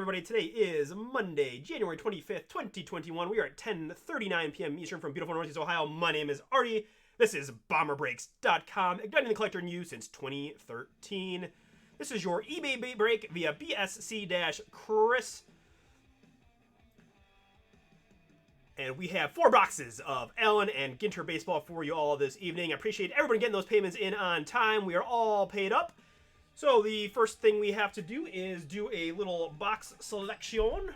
everybody? Today is Monday, January 25th, 2021. We are at 10:39 p.m. Eastern from beautiful Northeast Ohio. My name is Artie. This is BomberBreaks.com, igniting the collector in you since 2013. This is your eBay break via BSC-Chris. And we have 4 boxes of Allen and Ginter baseball for you all this evening. I appreciate everybody getting those payments in on time. We are all paid up. So the first thing we have to do is do a little box selection.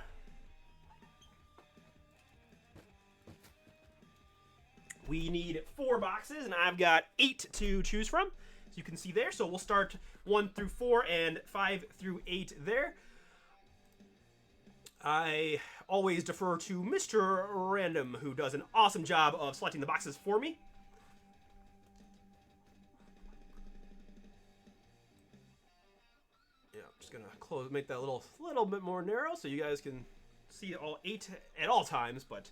We need 4 boxes, and I've got 8 to choose from, as you can see there. So we'll start 1 through 4 and 5 through 8 there. I always defer to Mr. Random, who does an awesome job of selecting the boxes for me. Just gonna make that a little bit more narrow so you guys can see all 8 at all times. But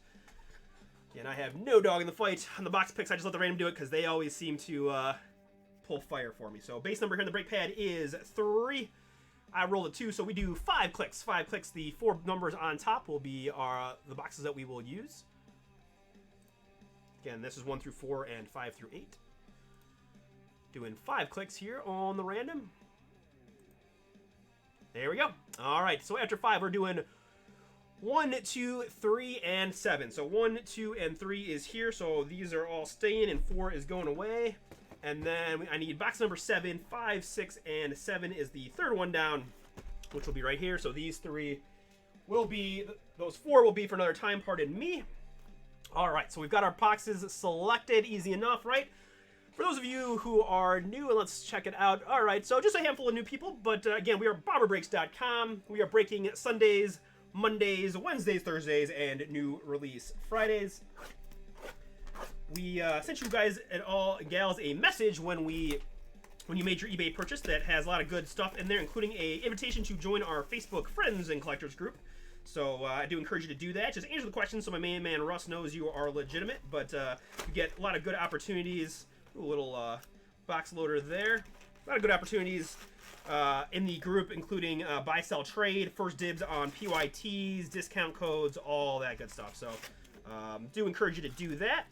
again, I have no dog in the fight on the box picks. I just let the random do it because they always seem to pull fire for me. So base number here on the break pad is 3. I rolled a 2, so we do 5 clicks. 5 clicks. The 4 numbers on top will be the boxes that we will use. Again, this is 1 through 4 and 5 through 8. Doing 5 clicks here on the random. There we go. All right, so after 5, we're doing 1, 2, 3, and 7. So 1, 2, and 3 is here, so these are all staying, and 4 is going away. And then I need box number 7, 5, 6, and 7 is the third one down, which will be right here. So these 3 will be, those 4 will be for another time, pardon me. All right, so we've got our boxes selected, easy enough, right? For those of you who are new, and let's check it out. All right, so just a handful of new people, but again, we are BomberBreaks.com. We are breaking Sundays, Mondays, Wednesdays, Thursdays, and new release Fridays. We sent you guys and all gals a message when you made your eBay purchase that has a lot of good stuff in there, including a invitation to join our Facebook friends and collectors group. So I do encourage you to do that. Just answer the questions so my main man Russ knows you are legitimate, but you get a lot of good opportunities. A little box loader there. A lot of good opportunities in the group, including buy, sell, trade, first dibs on PYTs, discount codes, all that good stuff. So do encourage you to do that.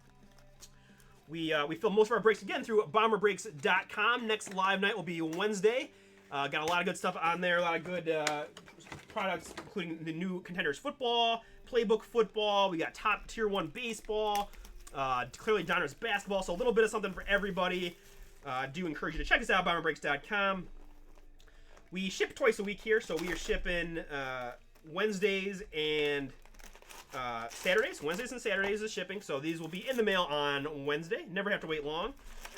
We film most of our breaks again through BomberBreaks.com. Next live night will be Wednesday. Got a lot of good stuff on there. A lot of good products, including the new Contenders football, playbook football. We got top tier 1 baseball. Clearly genres basketball, so a little bit of something for everybody. Do encourage you to check us out, BomberBreaks.com. We ship twice a week here, so we are shipping Wednesdays and Saturdays. Wednesdays and Saturdays is shipping, so these will be in the mail on Wednesday. Never have to wait long.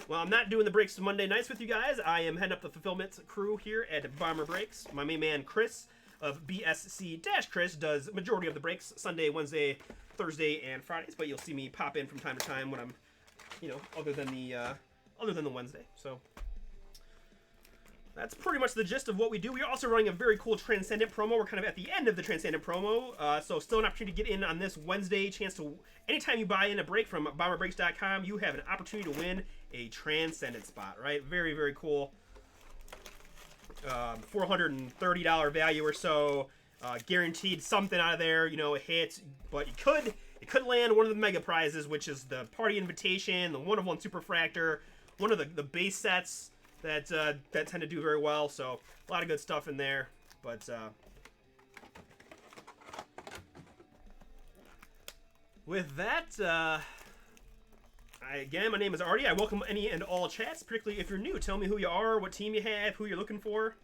Well, I'm not doing the breaks Monday nights with you guys. I am heading up the fulfillment crew here at Bomber Breaks. My main man Chris of BSC-Chris does majority of the breaks Sunday, Wednesday, Thursday, and Fridays, but you'll see me pop in from time to time when I'm, other than the Wednesday. So that's pretty much the gist of what we do. We're also running a very cool Transcendent promo. We're kind of at the end of the Transcendent promo, so still an opportunity to get in on this Wednesday. Chance to, anytime you buy in a break from BomberBreaks.com, you have an opportunity to win a Transcendent spot, right? Very, very cool. $430 value or so. Guaranteed something out of there, a hit, but it could land one of the mega prizes, which is the party invitation, the 1-of-1 superfractor, one of the base sets that tend to do very well. So a lot of good stuff in there. But with that, again, my name is Artie. I welcome any and all chats, particularly if you're new. Tell me who you are, what team you have, who you're looking for.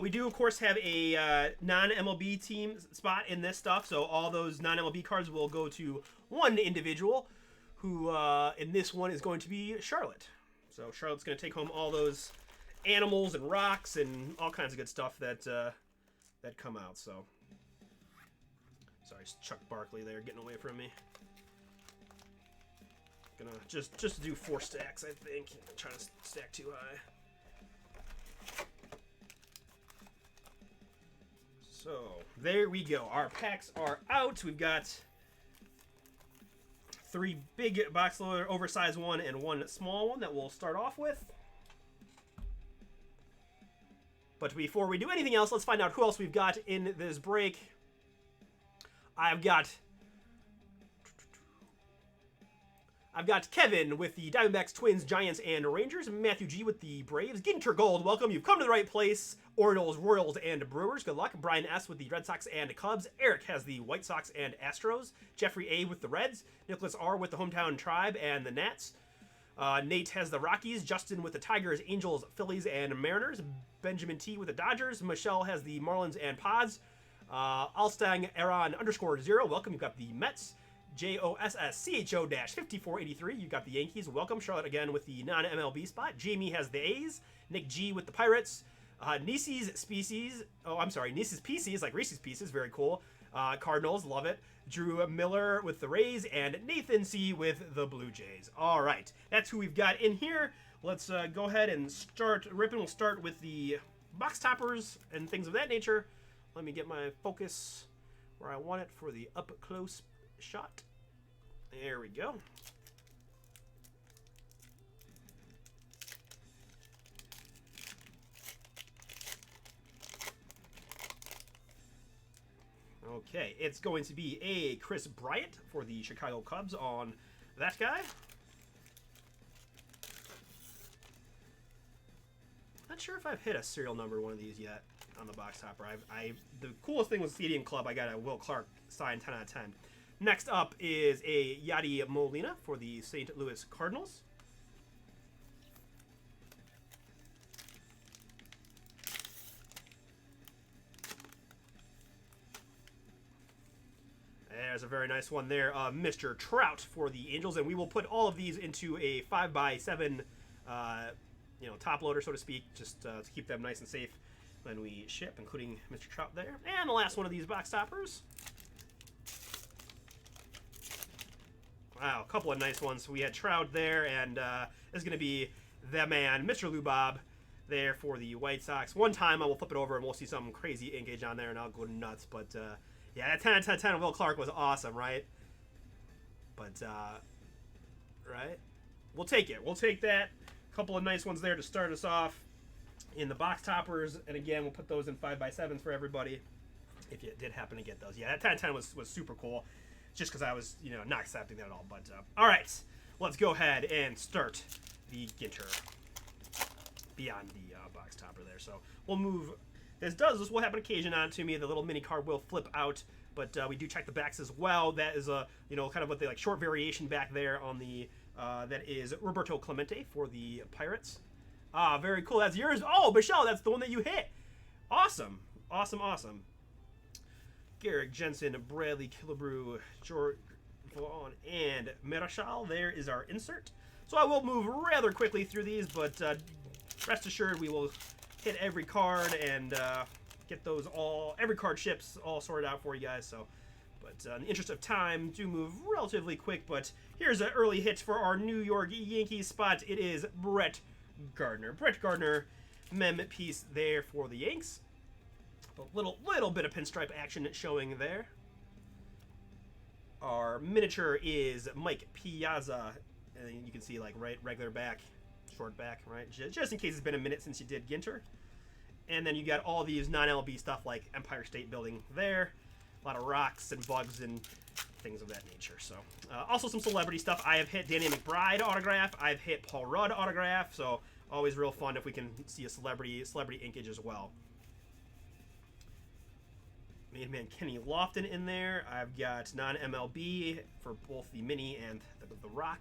We do, of course, have a non-MLB team spot in this stuff, so all those non-MLB cards will go to one individual, who in this one is going to be Charlotte. So Charlotte's going to take home all those animals and rocks and all kinds of good stuff that come out. So sorry, Chuck Barkley there getting away from me. Gonna just do 4 stacks, I think. I'm trying to stack too high. So there we go. Our packs are out. We've got 3 big box loader, oversized one, and 1 small one that we'll start off with. But before we do anything else, let's find out who else we've got in this break. I've got Kevin with the Diamondbacks, Twins, Giants, and Rangers. Matthew G with the Braves. Ginter Gold, welcome. You've come to the right place. Orioles, Royals, and Brewers. Good luck. Brian S with the Red Sox and Cubs. Eric has the White Sox and Astros. Jeffrey A with the Reds. Nicholas R with the Hometown Tribe and the Nats. Nate has the Rockies. Justin with the Tigers, Angels, Phillies, and Mariners. Benjamin T with the Dodgers. Michelle has the Marlins and Pods. Alstang Aaron _0. Welcome. You've got the Mets. JOSSCHO-5483. You got the Yankees. Welcome. Charlotte again with the non-MLB spot. Jamie has the A's. Nick G with the Pirates. Niece's Species. Oh, I'm sorry. Niece's Pieces, like Reese's Pieces. Very cool. Cardinals. Love it. Drew Miller with the Rays. And Nathan C with the Blue Jays. All right. That's who we've got in here. Let's go ahead and start ripping. We'll start with the box toppers and things of that nature. Let me get my focus where I want it for the up-close shot. There we go. Okay, it's going to be a Chris Bryant for the Chicago Cubs on that guy. Not sure if I've hit a serial number one of these yet on the box topper. The coolest thing was Stadium Club. I got a Will Clark signed 10 out of 10. Next up is a Yadi Molina for the St. Louis Cardinals. There's a very nice one there. Mr. Trout for the Angels. And we will put all of these into a 5x7 top loader, so to speak, just to keep them nice and safe when we ship, including Mr. Trout there. And the last one of these box toppers. Wow, a couple of nice ones. We had Trout there, and this is going to be the man, Mr. Lubob, there for the White Sox. One time I will flip it over and we'll see some crazy engage on there, and I'll go nuts. But yeah, that 10 out of 10 Will Clark was awesome, right? But, right? We'll take it. We'll take that. A couple of nice ones there to start us off in the box toppers. And again, we'll put those in 5x7s for everybody if you did happen to get those. Yeah, that 10 out of 10 was super cool. Just because I was, not accepting that at all. But, all right. Let's go ahead and start the Ginter beyond the box topper there. So we'll move. This will have an occasion on to me. The little mini card will flip out. But we do check the backs as well. That is a, kind of what the short variation back there on the, that is Roberto Clemente for the Pirates. Ah, very cool. That's yours. Oh, Michelle, that's the one that you hit. Awesome. Awesome, awesome. Garrick Jensen, Bradley Killebrew, George Vaughn, and Marichal. There is our insert. So I will move rather quickly through these, but rest assured we will hit every card and get those all, every card ships all sorted out for you guys. So, but in the interest of time, do move relatively quick. But here's an early hit for our New York Yankees spot. It is Brett Gardner. Brett Gardner, mem piece there for the Yanks. A little bit of pinstripe action showing there. Our miniature is Mike Piazza, and you can see regular back, short back, right? Just in case it's been a minute since you did Ginter. And then you got all these non-LB stuff like Empire State Building there. A lot of rocks and bugs and things of that nature. So also some celebrity stuff. I have hit Danny McBride autograph. I've hit Paul Rudd autograph. So always real fun if we can see a celebrity inkage as well. Main man Kenny Lofton in there. I've got non-MLB for both the mini and the rock.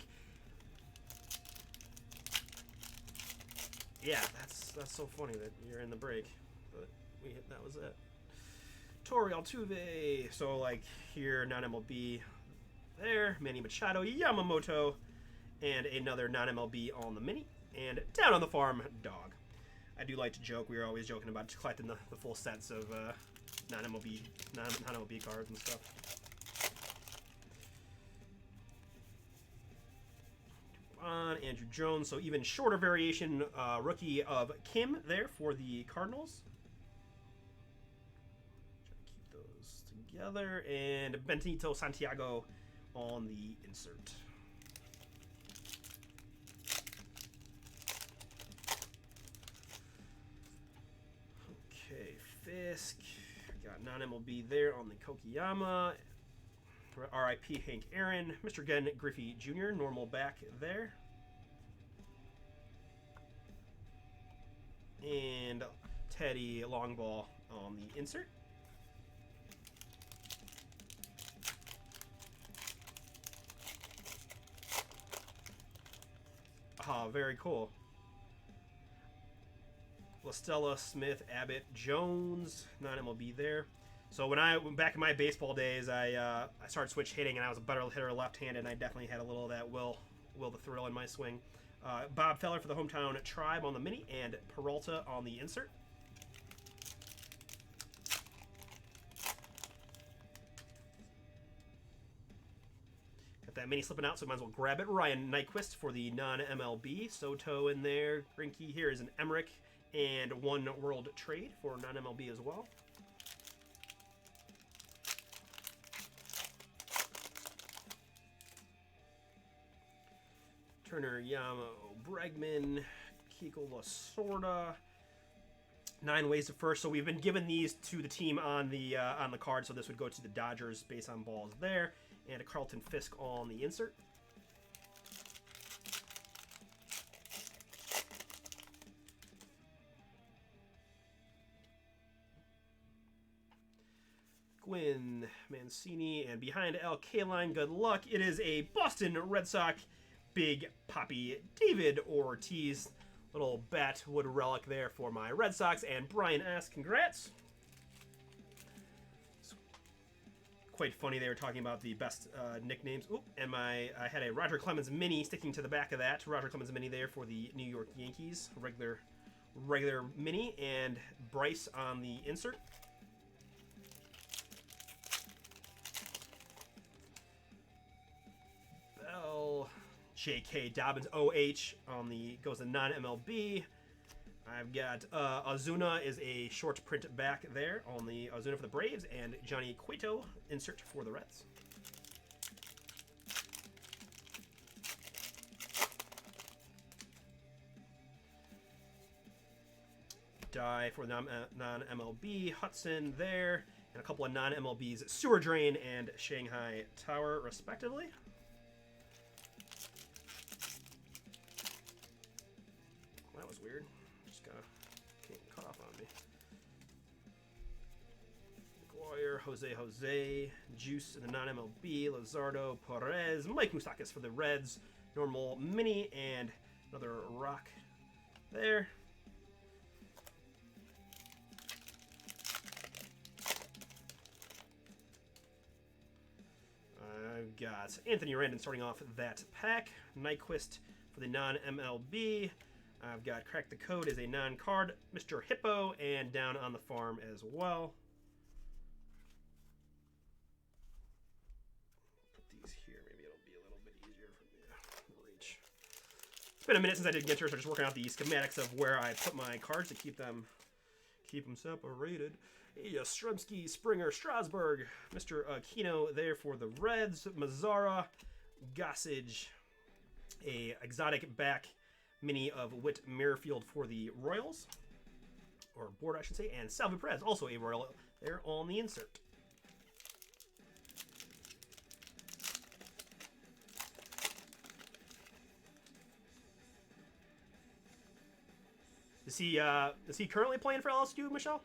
Yeah, that's so funny that you're in the break, but that was it. Tori Altuve. So here non-MLB there. Manny Machado, Yamamoto, and another non-MLB on the mini. And down on the farm, Dog. I do like to joke. We were always joking about collecting the full sets of non-MLB cards and stuff. On Andrew Jones, so even shorter variation rookie of Kim there for the Cardinals. Try to keep those together. And Benito Santiago on the insert. Fisk. Got non-MLB there on the Kokiyama. RIP Hank Aaron. Mr. Gen Griffey Jr. Normal back there. And Teddy Longball on the insert. Ah, very cool. LaStella, Smith, Abbott, Jones, non-MLB there. So when back in my baseball days, I started switch hitting, and I was a better hitter left-handed, and I definitely had a little of that will the thrill in my swing. Bob Feller for the hometown Tribe on the mini, and Peralta on the insert. Got that mini slipping out, so might as well grab it. Ryan Nyquist for the non-MLB. Soto in there. Grinke here is an Emmerich and one World Trade for non-MLB as well. Turner, Yamo, Bregman, Kiko Lasorda. 9 ways to first. So we've been given these to the team on the card. So this would go to the Dodgers based on balls there, and a Carlton Fisk on the insert. Gwynn, Mancini, and behind Al Kaline, good luck. It is a Boston Red Sox Big Poppy David Ortiz. Little Batwood relic there for my Red Sox. And Brian S., congrats. It's quite funny they were talking about the best nicknames. Oop, and I had a Roger Clemens mini sticking to the back of that. Roger Clemens mini there for the New York Yankees. Regular mini, and Bryce on the insert. J.K. Dobbins OH on the goes to non-MLB. I've got Ozuna is a short print back there on the Ozuna for the Braves, and Johnny Cueto insert for the Reds. Die for non-MLB. Hudson there, and a couple of non-MLBs, Sewer Drain and Shanghai Tower respectively. Weird. Just gotta can't cough on me. McGuire, Jose, Juice in the non-MLB, Luzardo, Perez, Mike Moustakas for the Reds, normal mini, and another rock there. I've got Anthony Randon starting off that pack. Nyquist for the non-MLB. I've got Crack the Code as a non-card, Mr. Hippo, and Down on the Farm as well. Put these here, maybe it'll be a little bit easier for me to reach. It's been a minute since I did Ginter, so just working out the schematics of where I put my cards to keep them separated. Yastrzemski, Springer, Strasburg, Mr. Aquino there for the Reds, Mazzara, Gossage, a exotic back mini of Whit Merrifield for the Royals, or board I should say, and Salvi Perez, also a Royal there on the insert. Is he currently playing for LSU, Michelle?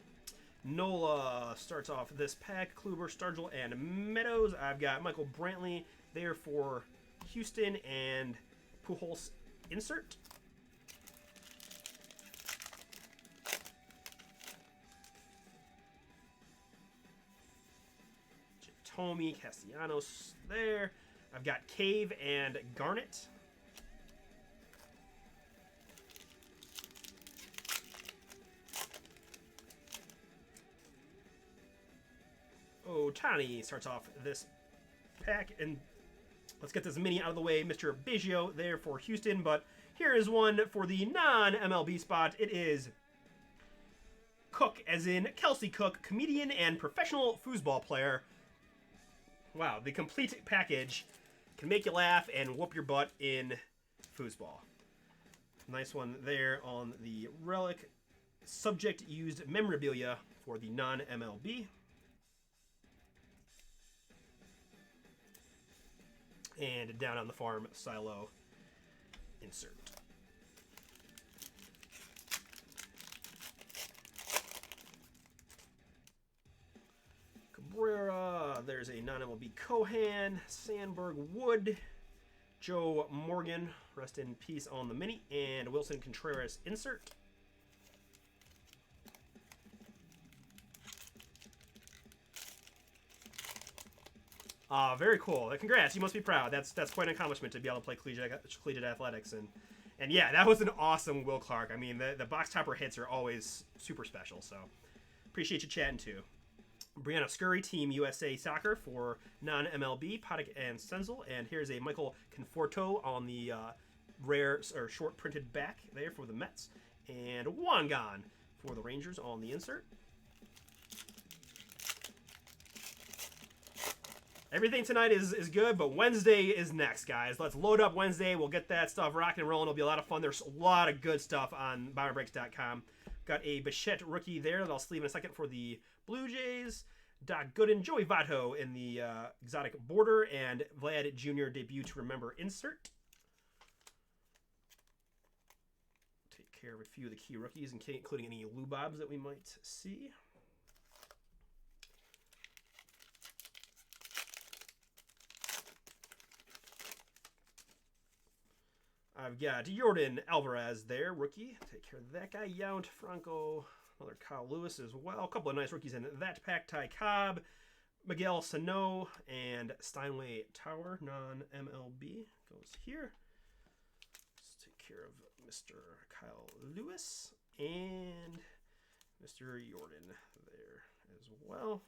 Nola starts off this pack. Kluber, Stargell, and Meadows. I've got Michael Brantley there for Houston, and Pujols insert. Tommy Castellanos there. I've got Cave and Garnett. Otani starts off this pack, and let's get this mini out of the way. Mr. Biggio there for Houston, but here is one for the non-MLB spot. It is Cook, as in Kelsey Cook, comedian and professional foosball player. Wow, the complete package can make you laugh and whoop your butt in foosball. Nice one there on the relic. Subject used memorabilia for the non-MLB. And down on the farm, silo insert. Cabrera, there's a non-MLB Cohan, Sandberg Wood, Joe Morgan, rest in peace on the mini, and Wilson Contreras insert. Very cool. Congrats, you must be proud. That's quite an accomplishment to be able to play collegiate athletics. And yeah, that was an awesome Will Clark. I mean, the box topper hits are always super special, so appreciate you chatting too. Brianna Scurry, Team USA Soccer for non-MLB, Paddock and Senzel. And here's a Michael Conforto on the rare or short printed back there for the Mets. And Wangan for the Rangers on the insert. Everything tonight is good, but Wednesday is next, guys. Let's load up Wednesday. We'll get that stuff rocking and rolling. It'll be a lot of fun. There's a lot of good stuff on BomberBreaks.com. Got a Bichette rookie there that I'll sleeve in a second for the Blue Jays. Doc Gooden, Joey Votto in the exotic border, and Vlad Jr. debut to remember insert. Take care of a few of the key rookies, including any Lou Bobs that we might see. I've got Jordan Alvarez there, rookie. Take care of that guy. Yount, Franco, another Kyle Lewis as well. A couple of nice rookies in that pack. Ty Cobb, Miguel Sano, and Steinway Tower, non-MLB, goes here. Let's take care of Mr. Kyle Lewis and Mr. Jordan there as well.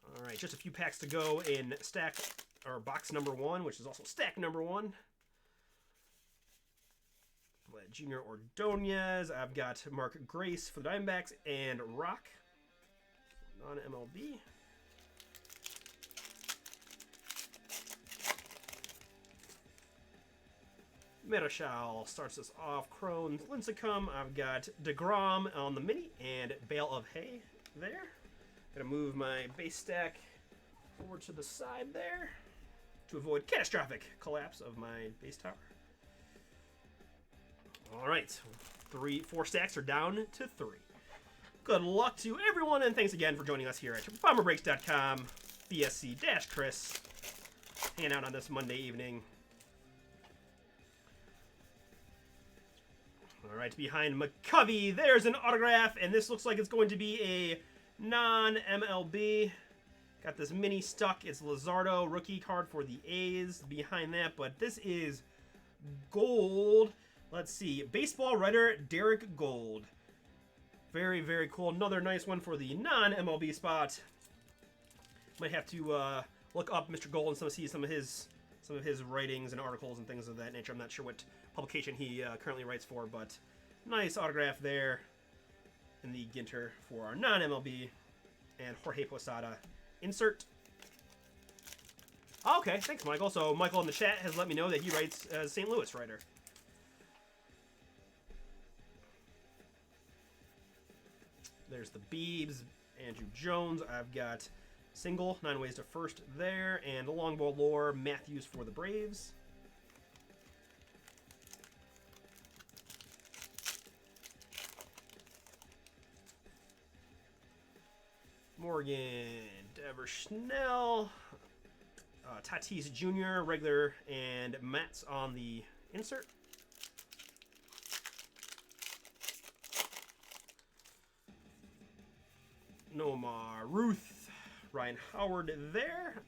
All right, just a few packs to go in stack or box number 1, which is also stack number 1. Junior Ordonez. I've got Mark Grace for the Diamondbacks and Rock, non-MLB. Marichal starts us off. Crohn's Lincecum. I've got DeGrom on the mini and Bale of Hay there. Gonna move my base stack over to the side there to avoid catastrophic collapse of my base tower. All right, 4 stacks are down to 3. Good luck to everyone, and thanks again for joining us here at BomberBreaks.com. BSC-Chris, hanging out on this Monday evening. All right, behind McCovey, there's an autograph, and this looks like it's going to be a non-MLB. Got this mini stuck. It's Luzardo, rookie card for the A's behind that, but this is gold. Let's see. Baseball writer Derek Gold. Very, very cool. Another nice one for the non-MLB spot. Might have to look up Mr. Gold and see some of his writings and articles and things of that nature. I'm not sure what publication he currently writes for, but nice autograph there in the Ginter for our non-MLB. And Jorge Posada insert. Okay, thanks, Michael. So Michael in the chat has let me know that he writes as a St. Louis writer. There's the Beebs, Andrew Jones. I've got single, 9 ways to first there, and the longbow lore, Matthews for the Braves. Morgan, Dever Schnell, Tatis Jr., regular, and Mats on the insert. Nomar Ruth, Ryan Howard there.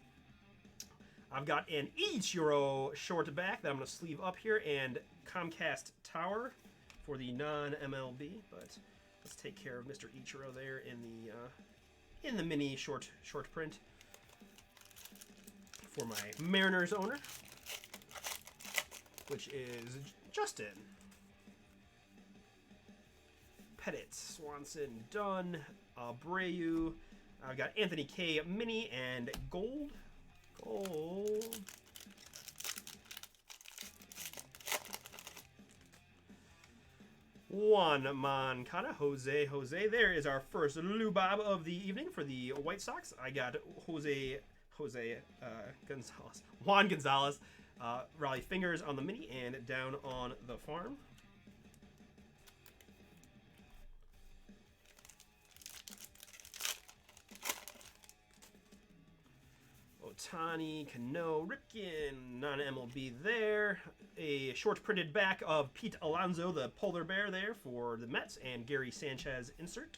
I've got an Ichiro short back that I'm going to sleeve up here, and Comcast Tower for the non-MLB. But let's take care of Mr. Ichiro there in the mini short print for my Mariners owner, which is Justin. Pettit, Swanson, Dunn, Abreu. I've got Anthony K. Mini and Gold. Juan Moncada, Jose. There is our first Lubob of the evening for the White Sox. I got Jose Gonzalez. Juan Gonzalez. Raleigh Fingers on the mini and down on the farm. Otani, Cano, Ripken, non-MLB there. A short printed back of Pete Alonso, the polar bear there for the Mets, and Gary Sanchez insert.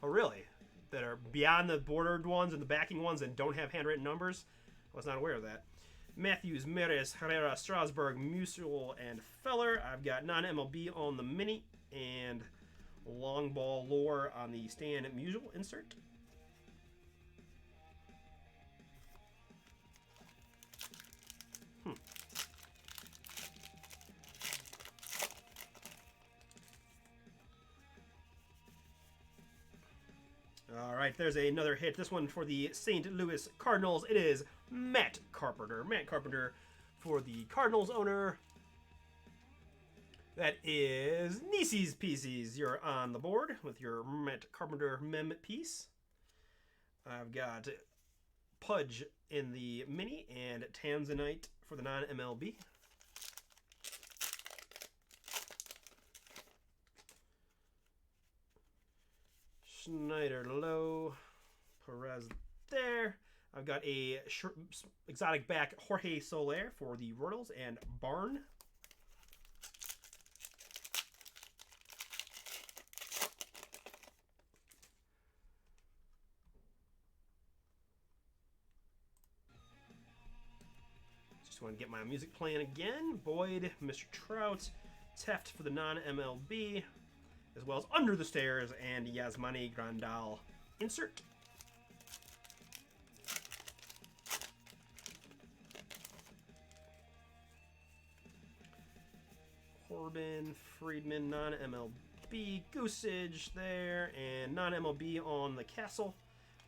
Oh, really? That are beyond the bordered ones and the backing ones and don't have handwritten numbers? I was not aware of that. Matthews, Meres, Herrera, Strasburg, Musial, and Feller. I've got non-MLB on the mini and long ball lore on the Stan Musial insert. All right, there's another hit. This one for the St. Louis Cardinals. It is Matt Carpenter. Matt Carpenter for the Cardinals owner. That is Nieces Pieces. You're on the board with your Matt Carpenter mem piece. I've got Pudge in the mini and Tanzanite for the non-MLB. Schneider low, Perez there. I've got a exotic back Jorge Soler for the Royals and Barn. Just want to get my music playing again. Boyd, Mr. Trout, Teft for the non-MLB, as well as Under the Stairs and Yasmani Grandal insert. Corbin, Friedman, non-MLB, Goosage there, and non-MLB on the Castle,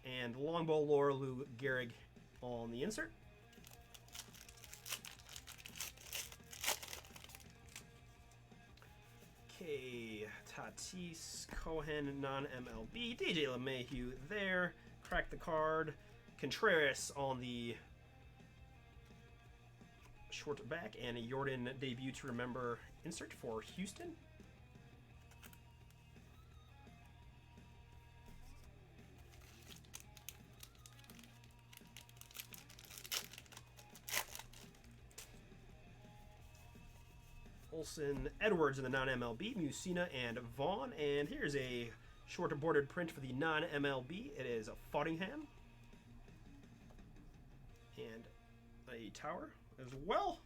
and Longbow Lore, Lou Gehrig on the insert. Okay, Tatis, Cohen, non-MLB, DJ LeMahieu there, crack the card, Contreras on the short back, and a Jordan debut to remember insert for Houston. Olsen, Edwards in the non-MLB, Musina and Vaughn. And here's a short bordered print for the non-MLB. It is a Fottingham and a Tower as well.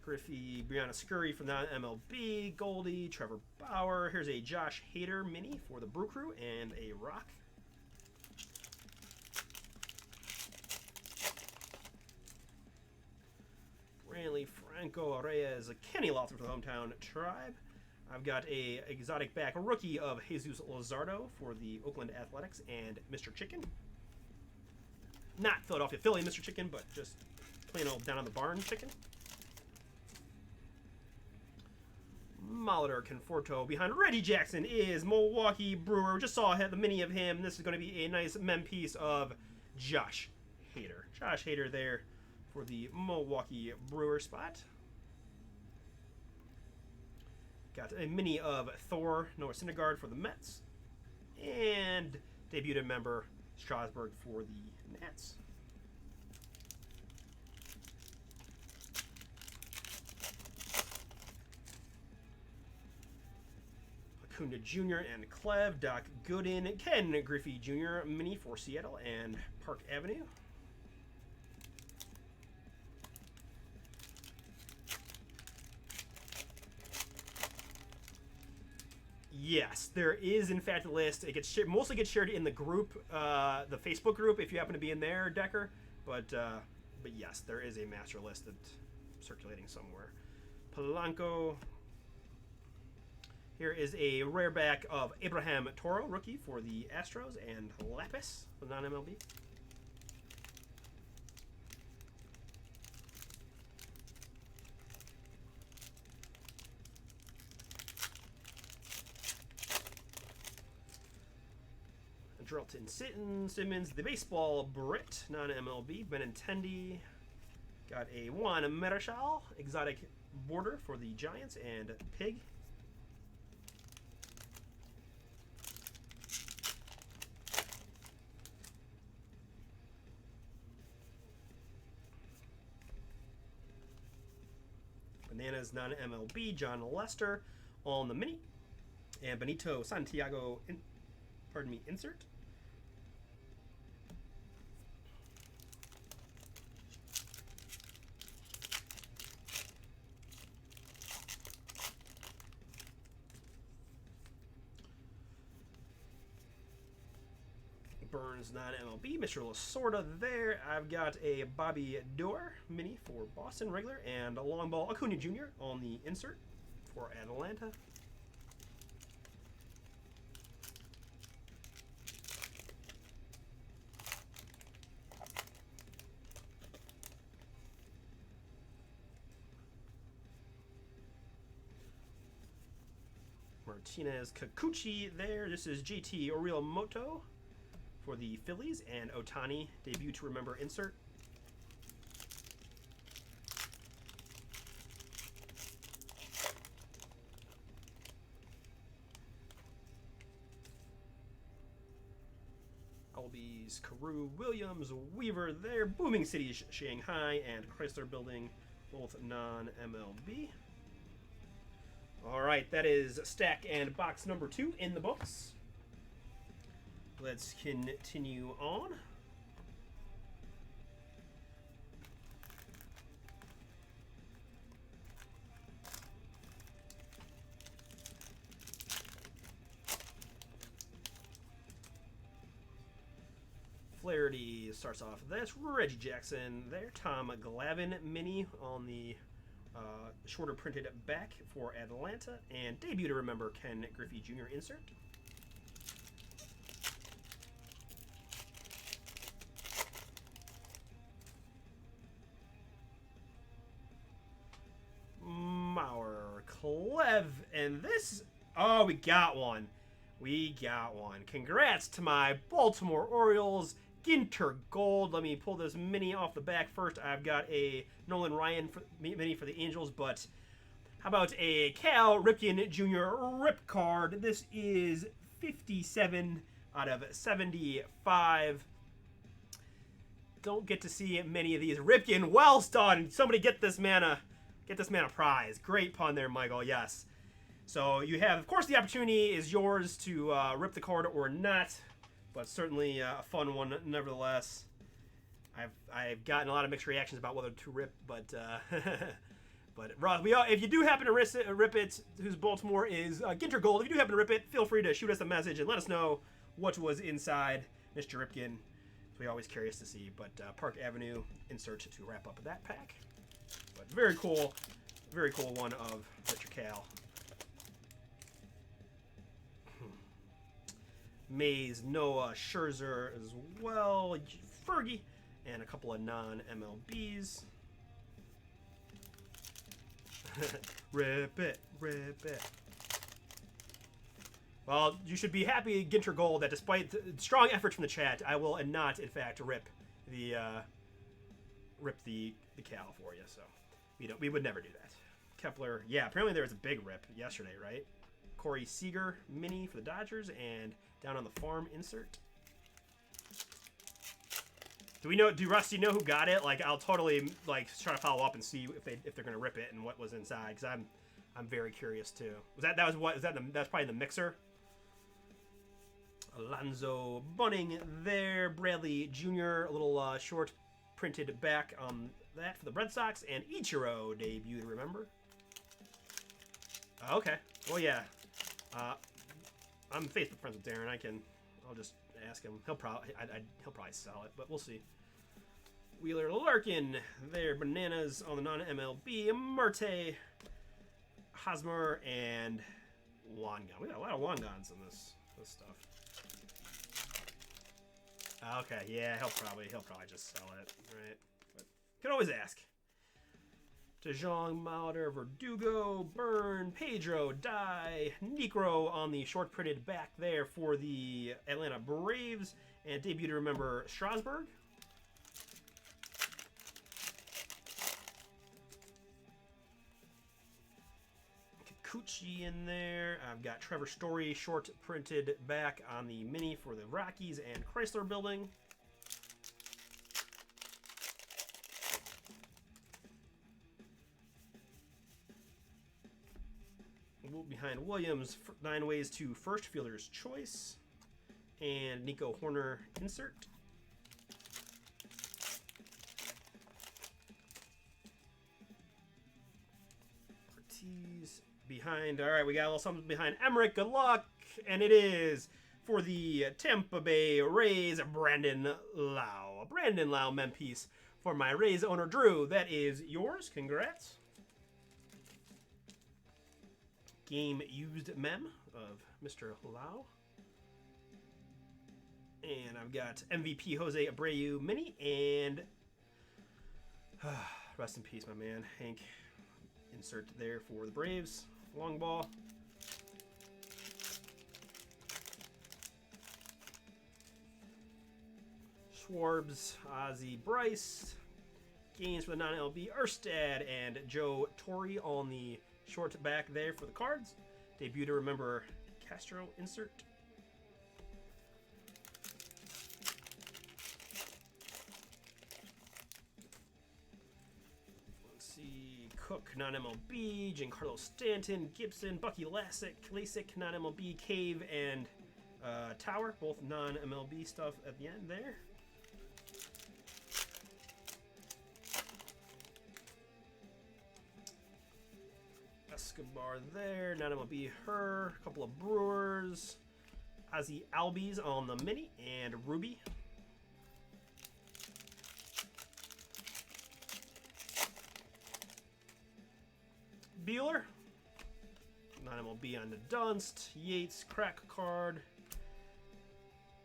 Griffey, Brianna Scurry from the MLB, Goldie, Trevor Bauer. Here's a Josh Hader mini for the Brew Crew and a Rock. Brantley, Franco Reyes, Kenny Lawson for the Hometown Tribe. I've got a exotic back rookie of Jesus Luzardo for the Oakland Athletics and Mr. Chicken. Not Philadelphia Philly Mr. Chicken, but just plain old down on the barn chicken. Molitor, Conforto. Behind Reggie Jackson is Milwaukee Brewer. Just saw the mini of him. This is going to be a nice mem piece of Josh Hader. Josh Hader there for the Milwaukee Brewer spot. Got a mini of Thor, Noah Syndergaard for the Mets. And debuted member Strasburg for the Nats. Acuna Jr. and Clev, Doc Gooden, Ken Griffey Jr. mini for Seattle and Park Avenue. Yes, there is in fact a list. It gets mostly gets shared in the group, the Facebook group, if you happen to be in there, Decker. But but yes, there is a master list that's circulating somewhere. Polanco. Here is a rare back of Abraham Toro, rookie for the Astros, and Lapis, the non-MLB. Drelton Simmons, the baseball Brit, non-MLB. Benintendi. Got a Juan Marichal, exotic border for the Giants, and Pig. Bananas, non-MLB, John Lester on the mini. And Benito Santiago, insert. Burns, non-MLB. Mr. Lasorda there. I've got a Bobby Doerr mini for Boston, regular, and a long ball Acuna Jr. on the insert for Atlanta. Martinez Kikuchi there. This is JT Orielmoto for the Phillies, and Otani, debut to remember insert. Albies, Carew, Williams, Weaver there. Booming Cities, Shanghai, and Chrysler Building, both non-MLB. All right, that is stack and box number 2 in the books. Let's continue on. Flaherty starts off this. Reggie Jackson there. Tom Glavine mini on the shorter printed back for Atlanta. And debut to remember, Ken Griffey Jr. insert. Mauer, Clev, and this, oh, we got one. We got one. Congrats to my Baltimore Orioles, Ginter Gold. Let me pull this mini off the back first. I've got a Nolan Ryan mini for the Angels, but how about a Cal Ripken Jr. rip card? This is 57 out of 75. Don't get to see many of these. Ripken, well done. Somebody get this man a prize. Great pun there, Michael. Yes. So you have, of course, the opportunity is yours to rip the card or not, but certainly a fun one nevertheless. I've gotten a lot of mixed reactions about whether to rip, but but Russ, if you do happen to rip it, whose Baltimore is Ginter Gold. If you do happen to rip it, feel free to shoot us a message and let us know what was inside Mr. Ripken. We're always curious to see. But Park Avenue insert to wrap up that pack. But very cool one of Richard Cal. Mays, Noah, Scherzer as well, Fergie, and a couple of non-MLBs. Rip it, rip it. Well, you should be happy, Ginter Gold, that despite strong efforts from the chat, I will not, in fact, rip the Cal for you. So we would never do that. Kepler, yeah, apparently there was a big rip yesterday, right? Corey Seager mini for the Dodgers, and down on the farm insert. Do Rusty know who got it? Like, I'll totally try to follow up and see if they're gonna rip it and what was inside, because I'm very curious too. That's probably the mixer. Alonzo Bunning there. Bradley Jr. A little short printed back on that for the Red Sox, and Ichiro debut to remember. Okay. Well, yeah. I'm Facebook friends with Darren. I'll just ask him. He'll probably sell it, but we'll see. Wheeler Larkin. There, bananas on the non-MLB. Marte, Hosmer, and Wangan. We got a lot of Wangans in this stuff. Okay, yeah, he'll probably just sell it, right? But can always ask. DeJong, Mauder, Verdugo, Byrne, Pedro, Dye, Necro on the short printed back there for the Atlanta Braves, and debut to remember Strasburg. Kikuchi in there. I've got Trevor Story short printed back on the mini for the Rockies and Chrysler Building. Behind Williams, 9 ways to first fielder's choice, and Nico Horner insert. Ortiz behind. All right, we got a little something behind Emmerich. Good luck, and it is for the Tampa Bay Rays, Brandon Lau. A Brandon Lau mem piece for my Rays owner Drew. That is yours. Congrats. Game used mem of Mr. Lau. And I've got MVP Jose Abreu mini and rest in peace, my man, Hank. Insert there for the Braves. Long ball. Schwarbs, Ozzie Bryce. Games for the non-LB, Erstad and Joe Torre on the short back there for the Cards. Debut to remember Castro insert. Let's see. Cook, non-MLB. Giancarlo Stanton, Gibson, Bucky Lasik, non-MLB, Cave, and Tower. Both non-MLB stuff at the end there. Escobar there, non-MLB her, a couple of Brewers, Ozzie Albies on the mini, and Ruby. Bueller, non-MLB on the Dunst, Yates, crack card,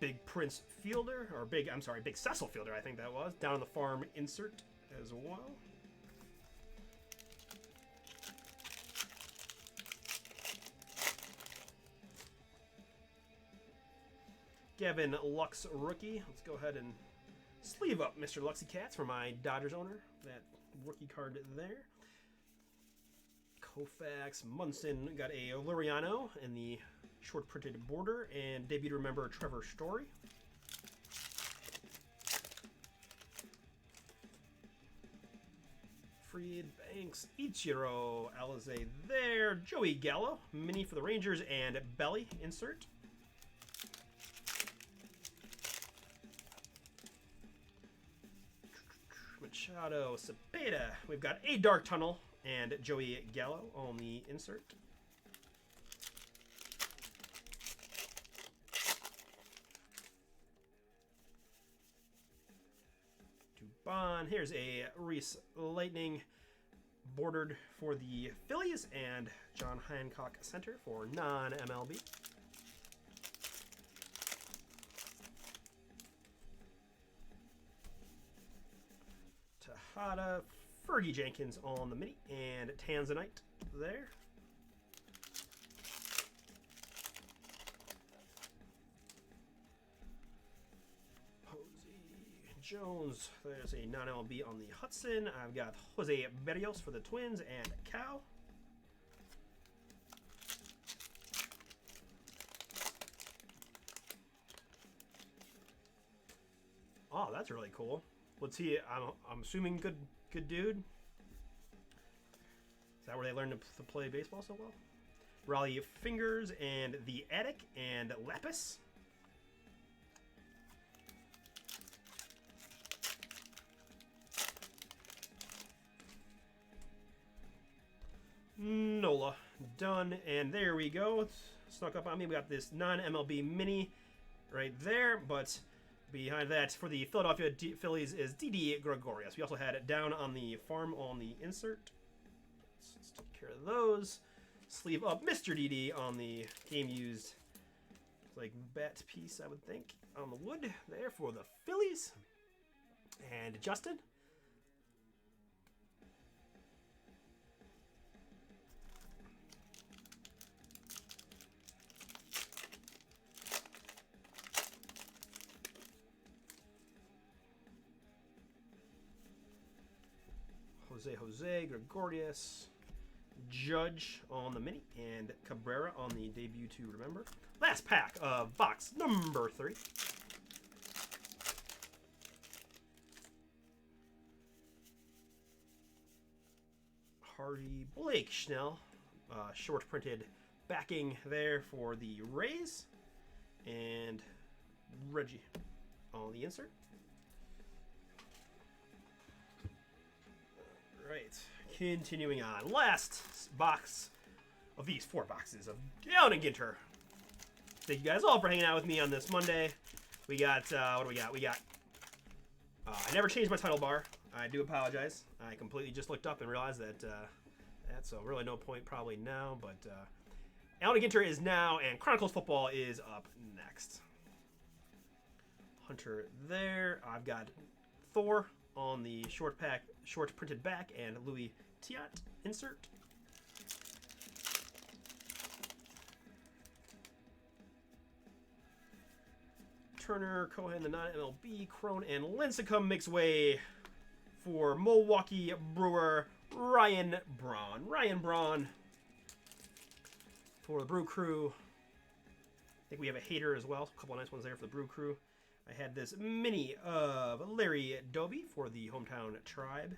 Big Prince Fielder, or Big Cecil Fielder, I think that was, down on the farm insert as well. Gavin Lux rookie. Let's go ahead and sleeve up Mr. Luxy Cats for my Dodgers owner. That rookie card there. Koufax, Munson. Got a Luriano in the short printed border. And debut to remember Trevor Story. Freed, Banks, Ichiro, Alize there. Joey Gallo. Mini for the Rangers and Belly insert. Machado, Cepeda. We've got a Dark Tunnel and Joey Gallo on the insert. Dubon. Here's a Reese Lightning bordered for the Phillies and John Hancock center for non-MLB. Tejada, Fergie Jenkins on the mini, and Tanzanite there. Posey, Jones, there's a non-MLB on the Hudson. I've got Jose Berrios for the Twins and Cow. Oh, that's really cool. Let's see. I'm assuming good dude. Is that where they learned to play baseball so well? Raleigh Fingers and the Attic and Lapis. Nola done, and there we go. It's snuck up on me. We got this non-MLB mini right there, but Behind that, for the Philadelphia Phillies, is Didi Gregorius. We also had it down on the farm on the insert. Let's take care of those. Sleeve up Mr. Didi on the game-used, like, bat piece, I would think, on the wood there for the Phillies. And Justin. Jose Gregorius, Judge on the mini, and Cabrera on the debut to remember. Last pack of box number 3. Artie, Blake Schnell, short printed backing there for the Rays, and Reggie on the insert. Right, continuing on. Last box of these 4 boxes of Down and Ginter. Thank you guys all for hanging out with me on this Monday. We got, what do we got? We got, I never changed my title bar. I do apologize. I completely just looked up and realized that, so really no point probably now, but Down and Ginter is now, and Chronicles Football is up next. Hunter there. I've got Thor on the short printed back, and Louis Tiat insert. Turner, Cohen, the non-MLB, Crone, and Lincecum makes way for Milwaukee Brewer Ryan Braun. Ryan Braun for the Brew Crew. I think we have a hater as well. A couple of nice ones there for the Brew Crew. I had this mini of Larry Doby for the Hometown Tribe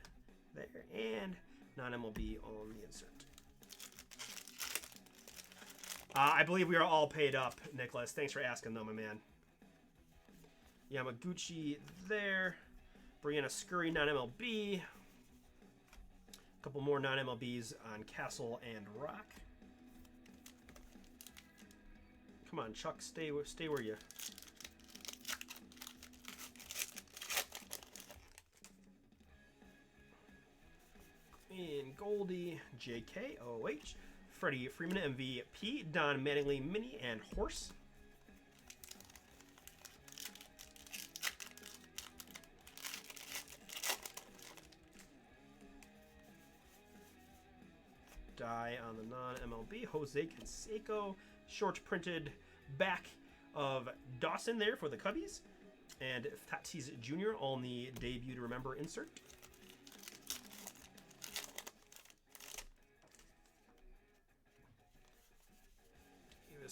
there, and non-MLB on the insert. I believe we are all paid up, Nicholas. Thanks for asking, though, my man. Yamaguchi there. Brianna Scurry, non-MLB. A couple more non-MLBs on Castle and Rock. Come on, Chuck, stay where you... In Goldie, JKOH, Freddie Freeman MVP, Don Mattingly Mini, and Horse. Die on the non-MLB, Jose Canseco, short printed back of Dawson there for the Cubbies, and Tatis Jr. on the debut to remember insert.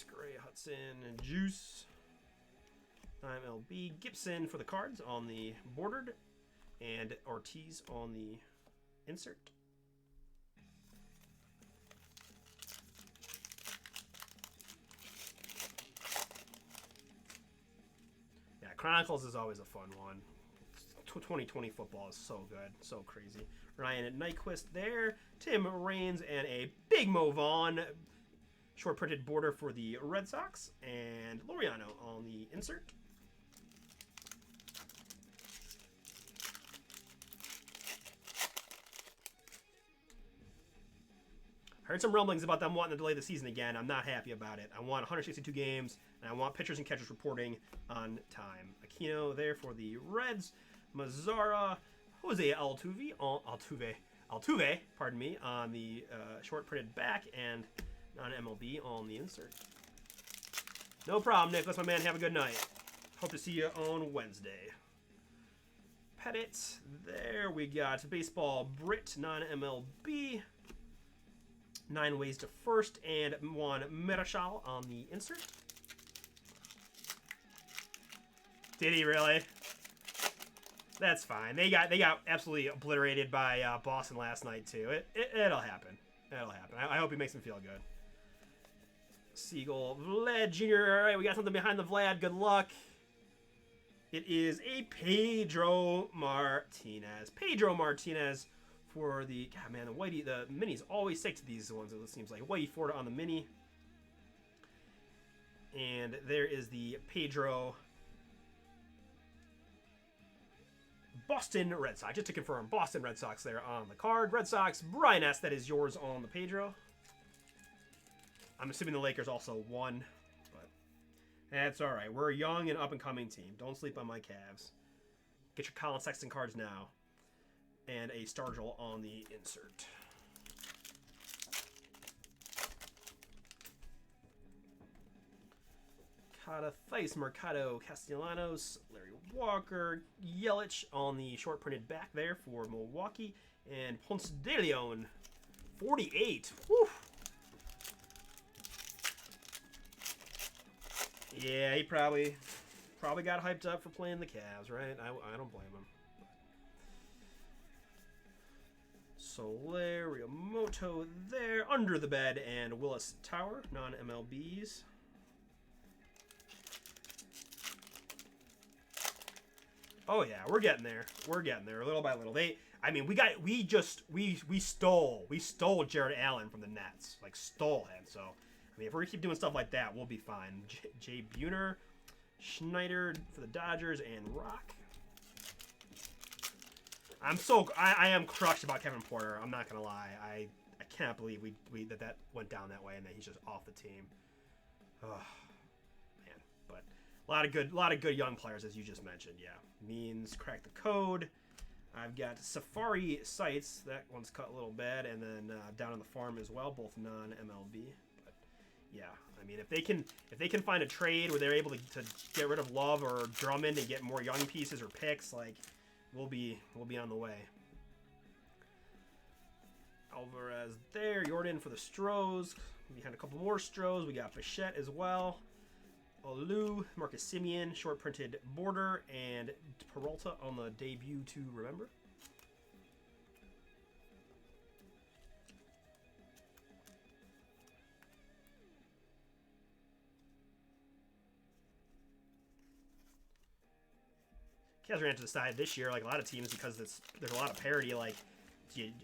Gray, Hudson, and Juice. MLB, Gibson for the Cards on the bordered, and Ortiz on the insert. Yeah, Chronicles is always a fun one. 2020 football is so good, so crazy. Ryan Nyquist there, Tim Raines, and a big move on. Short printed border for the Red Sox, and Loriano on the insert. I heard some rumblings about them wanting to delay the season again. I'm not happy about it. I want 162 games, and I want pitchers and catchers reporting on time. Aquino there for the Reds. Mazzara, Jose Altuve, pardon me, on the short printed back, and non-MLB on the insert. No problem, Nicholas, my man. Have a good night. Hope to see you on Wednesday. Pettit, there we got baseball Brit, non-MLB. 9 Ways to First, and Juan Marichal on the insert. Did he really? That's fine. They got absolutely obliterated by Boston last night too. It'll happen. It'll happen. I hope he makes them feel good. Siegel, Vlad Jr. All right, we got something behind the Vlad. Good luck. It is a Pedro Martinez. Pedro Martinez for the, God, man, the minis always stick to these ones, it seems like. Whitey Ford on the mini. And there is the Pedro Boston Red Sox. Just to confirm, Boston Red Sox there on the card. Red Sox, Brian S. That is yours on the Pedro. I'm assuming the Lakers also won, but that's all right. We're a young and up-and-coming team. Don't sleep on my Cavs. Get your Colin Sexton cards now. And a Stargell on the insert. Cata, Theis, Mercado, Castellanos, Larry Walker, Yelich on the short printed back there for Milwaukee, and Ponce de Leon, 48. Whew. Yeah, he probably got hyped up for playing the Cavs, right? I don't blame him. Soler, Ryomoto there, under the bed, and Willis Tower, non-MLBs. Oh yeah, we're getting there. We're getting there, little by little. We stole Jared Allen from the Nets, like stole him. So, I mean, if we're gonna keep doing stuff like that, we'll be fine. Jay Buhner, Schneider for the Dodgers, and Rock. I am crushed about Kevin Porter. I'm not gonna lie. I can't believe that went down that way and that he's just off the team. Oh man, but a lot of good young players, as you just mentioned. Yeah, Means cracked the code. I've got Safari Sites. That one's cut a little bad, and then Down on the Farm as well, both non-MLB. But yeah, I mean, if they can find a trade where they're able to get rid of Love or Drummond and get more young pieces or picks, like. We'll be on the way. Alvarez there. Jordan for the Stros. Behind a couple more Stros, we got Bichette as well. Olu, Marcus Simeon, short printed border, and Peralta on the debut to remember. Cavs ran to the side this year, like a lot of teams, because there's a lot of parity. Like,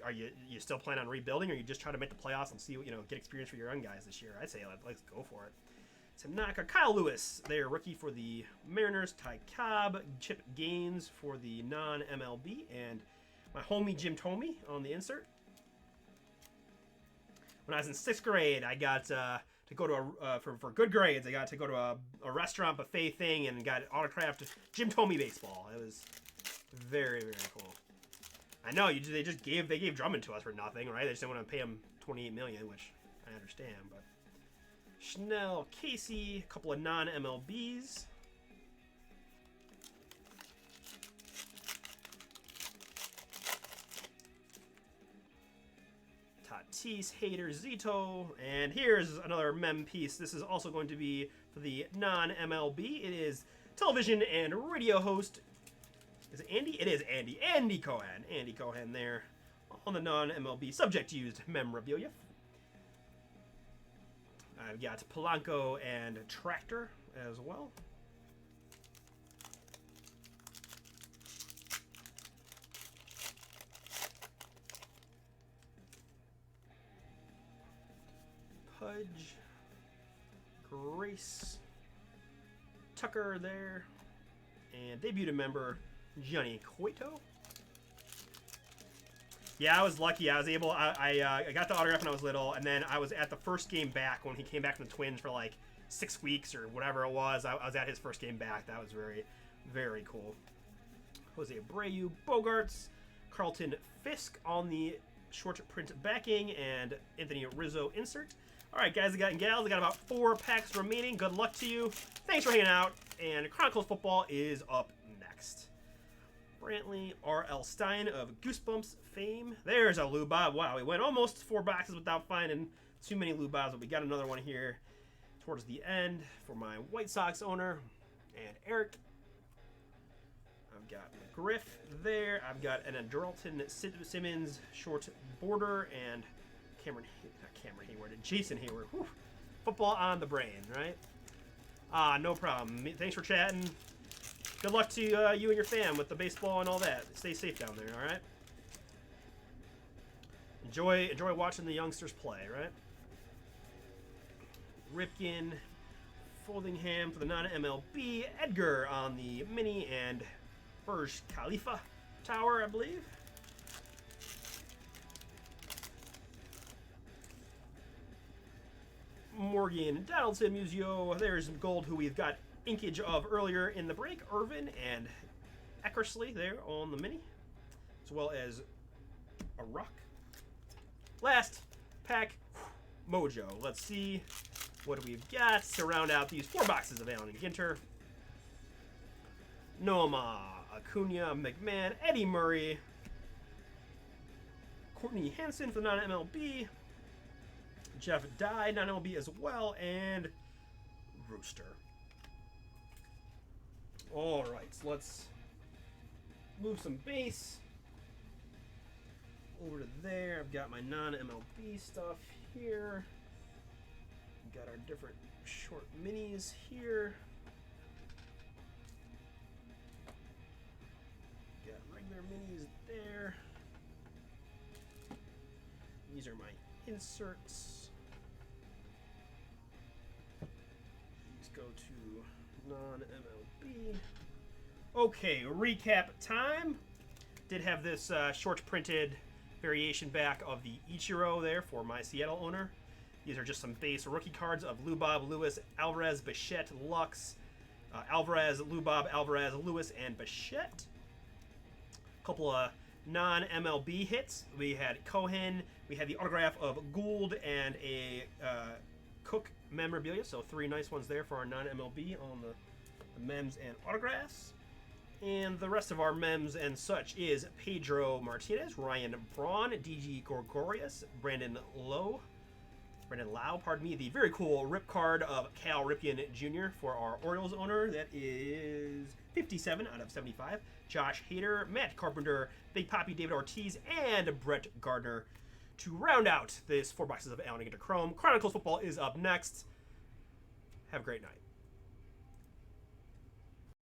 are you still plan on rebuilding, or you just try to make the playoffs and see, get experience for your young guys this year? I'd say let's go for it. Tanaka, Kyle Lewis, their rookie for the Mariners. Ty Cobb, Chip Gaines for the non-MLB, and my homie Jim Thome on the insert. When I was in 6th grade, I got to go to for good grades. I got to go to a restaurant buffet thing and got autographed Jim Thome baseball. It was very, very cool. I know they gave Drummond to us for nothing, right? They just didn't want to pay him $28 million, which I understand. But Schnell, Casey, a couple of non-MLBs. Tatis, Hader, Zito, and here's another mem piece. This is also going to be for the non-MLB. It is television and radio host. Is it Andy? It is Andy. Andy Cohen. Andy Cohen there on the non-MLB subject used memorabilia. I've got Polanco and Tractor as well. Pudge, Grace, Tucker there, and debuted member Johnny Cueto. Yeah, I was lucky. I was able. I got the autograph when I was little, and then I was at the first game back when he came back from the Twins for like 6 weeks or whatever it was. I was at his first game back. That was very, very cool. Jose Abreu, Bogarts, Carlton Fisk on the short print backing, and Anthony Rizzo insert. All right, guys and gals, I got about 4 packs remaining. Good luck to you. Thanks for hanging out, and Chronicles Football is up next. Brantley R.L. Stein of Goosebumps fame. There's a Lou Bob. Wow, we went almost 4 boxes without finding too many Lou Bobs, but we got another one here towards the end for my White Sox owner and Eric. I've got McGriff there. I've got an Andrelton Simmons short border and Jason Hayward. Whew. Football on the brain, right? No problem. Thanks for chatting. Good luck to you and your fam with the baseball and all that. Stay safe down there, all right? Enjoy watching the youngsters play, right? Ripken, Foldingham for the non-MLB. Edgar on the mini, and Burj Khalifa Tower, I believe. Morgan Donaldson, Museo. There's gold, who we've got inkage of earlier in the break. Irvin and Eckersley there on the mini, as well as a rock. Last pack, Mojo. Let's see what we've got to round out these 4 boxes of Allen and Ginter. Noma, Acuna, McMahon, Eddie Murray, Courtney Hansen for the non-MLB, Jeff Dye, non-MLB as well, and Rooster. All right, so let's move some base over to there. I've got my non-MLB stuff here. We've got our different short minis here. Got regular minis there. These are my inserts. Let's go to non-MLB. Okay, recap time. Did have this short printed variation back of the Ichiro there for my Seattle owner. These are just some base rookie cards of Lubob, Lewis, Alvarez, Bichette, Lux, Alvarez, Lubob, Alvarez, Lewis, and Bichette. A couple of non-MLB hits. We had Cohen. We had the autograph of Gould and a Cook memorabilia. So 3 nice ones there for our non-MLB on the mems and autographs. And the rest of our mems and such is Pedro Martinez, Ryan Braun, DG Gregorius, Brandon Lau, the very cool rip card of Cal Ripken Jr. for our Orioles owner. That is 57 out of 75. Josh Hader, Matt Carpenter, Big Papi, David Ortiz, and Brett Gardner to round out this 4 boxes of Allen and Ginter Chrome. Chronicles Football is up next. Have a great night.